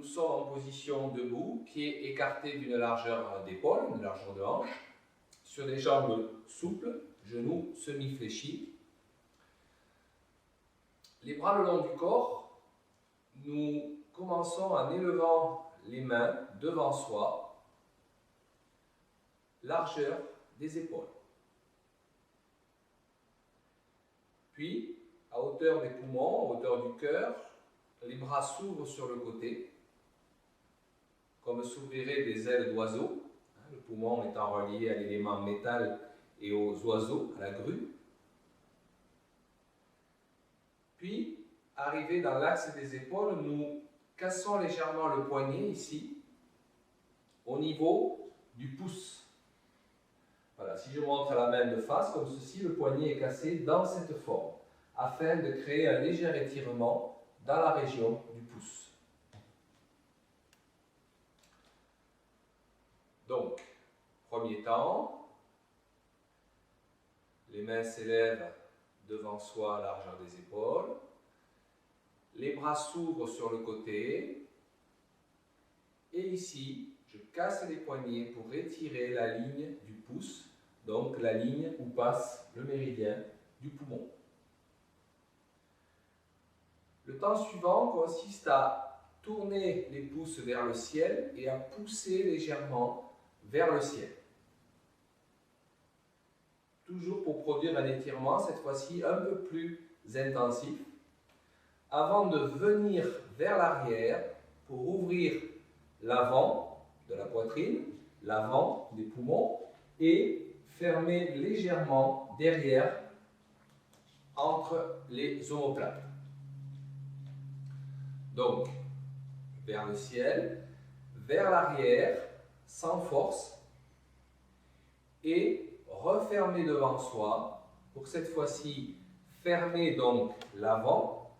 sommes en position debout, pieds écartés d'une largeur d'épaule, une largeur de hanche, sur des jambes souples, genoux semi-fléchis. Les bras le long du corps, nous commençons en élevant les mains devant soi, largeur des épaules. Puis, à hauteur des poumons, à hauteur du cœur, les bras s'ouvrent sur le côté, comme s'ouvriraient des ailes d'oiseau, le poumon étant relié à l'élément métal et aux oiseaux, à la grue. Puis, arrivé dans l'axe des épaules, nous cassons légèrement le poignet ici, au niveau du pouce. Voilà, si je montre la main de face, comme ceci, le poignet est cassé dans cette forme, afin de créer un léger étirement dans la région du pouce. Donc, premier temps, les mains s'élèvent devant soi à largeur des épaules, les bras s'ouvrent sur le côté, et ici, je casse les poignets pour étirer la ligne du pouce, donc la ligne où passe le méridien du poumon. Le temps suivant consiste à tourner les pouces vers le ciel et à pousser légèrement vers le ciel. Toujours pour produire un étirement, cette fois-ci un peu plus intensif, avant de venir vers l'arrière pour ouvrir l'avant de la poitrine, l'avant des poumons et fermer légèrement derrière entre les omoplates. Donc, vers le ciel, vers l'arrière, sans force, et refermer devant soi, pour cette fois-ci fermer donc l'avant,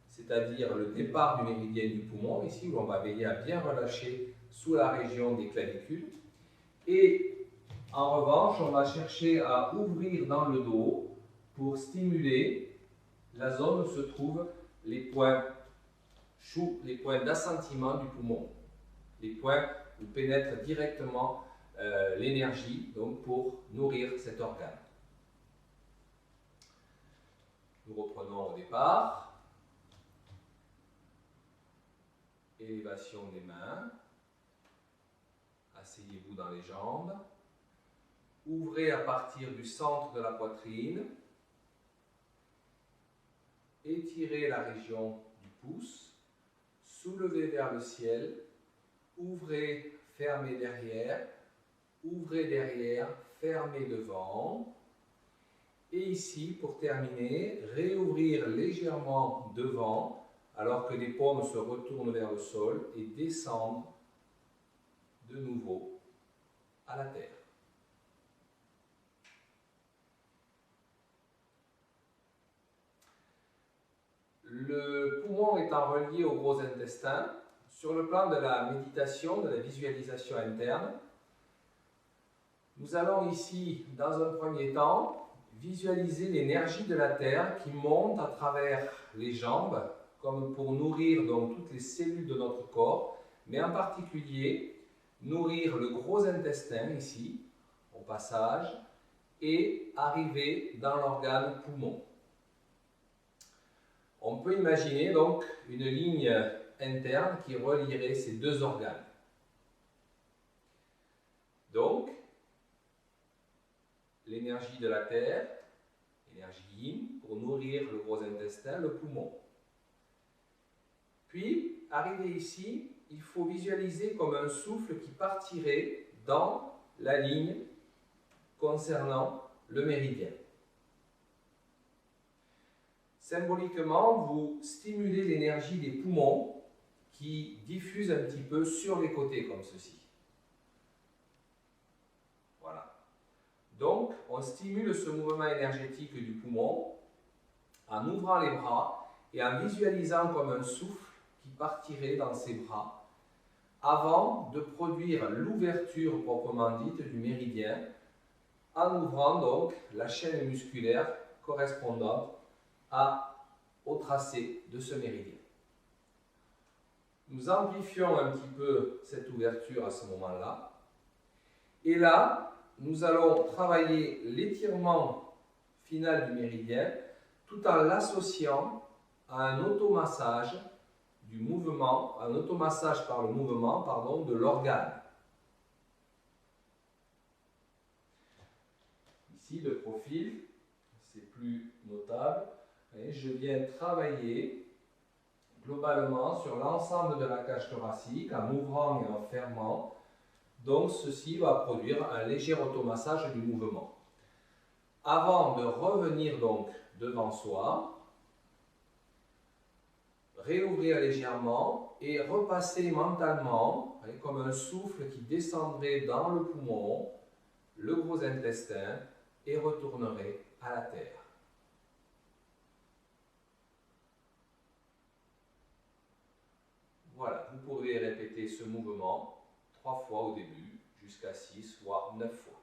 c'est-à-dire le départ du méridien du poumon, ici où on va veiller à bien relâcher sous la région des clavicules, et en revanche, on va chercher à ouvrir dans le dos pour stimuler la zone où se trouvent les points chauds, les points d'assentiment du poumon, les points où pénètre directement l'énergie, donc pour nourrir cet organe. Nous reprenons au départ. Élévation des mains. Asseyez-vous dans les jambes. Ouvrez à partir du centre de la poitrine. Étirez la région du pouce. Soulevez vers le ciel. Ouvrez, fermez derrière. Ouvrez derrière, fermez devant. Et ici, pour terminer, réouvrir légèrement devant, alors que les paumes se retournent vers le sol et descendre de nouveau à la terre. Le poumon étant relié au gros intestin, sur le plan de la méditation, de la visualisation interne, nous allons ici, dans un premier temps, visualiser l'énergie de la terre qui monte à travers les jambes, comme pour nourrir donc toutes les cellules de notre corps, mais en particulier nourrir le gros intestin ici, au passage, et arriver dans l'organe poumon. On peut imaginer donc une ligne interne qui relierait ces deux organes. Donc, l'énergie de la terre, énergie yin, pour nourrir le gros intestin, le poumon. Puis, arrivé ici, il faut visualiser comme un souffle qui partirait dans la ligne concernant le méridien. Symboliquement, vous stimulez l'énergie des poumons qui diffuse un petit peu sur les côtés comme ceci. Voilà. Donc, on stimule ce mouvement énergétique du poumon en ouvrant les bras et en visualisant comme un souffle qui partirait dans ses bras avant de produire l'ouverture proprement dite du méridien en ouvrant donc la chaîne musculaire correspondante au tracé de ce méridien. Nous amplifions un petit peu cette ouverture à ce moment-là. Et là, nous allons travailler l'étirement final du méridien tout en l'associant à un automassage du mouvement, un automassage par le mouvement, pardon, de l'organe. Ici, le profil, c'est plus notable. Et je viens travailler globalement sur l'ensemble de la cage thoracique en ouvrant et en fermant. Donc, ceci va produire un léger automassage du mouvement. Avant de revenir donc devant soi, réouvrir légèrement et repasser mentalement, comme un souffle qui descendrait dans le poumon, le gros intestin et retournerait à la terre. Voilà, vous pourrez répéter ce mouvement 3 fois au début, jusqu'à 6 voire 9 fois.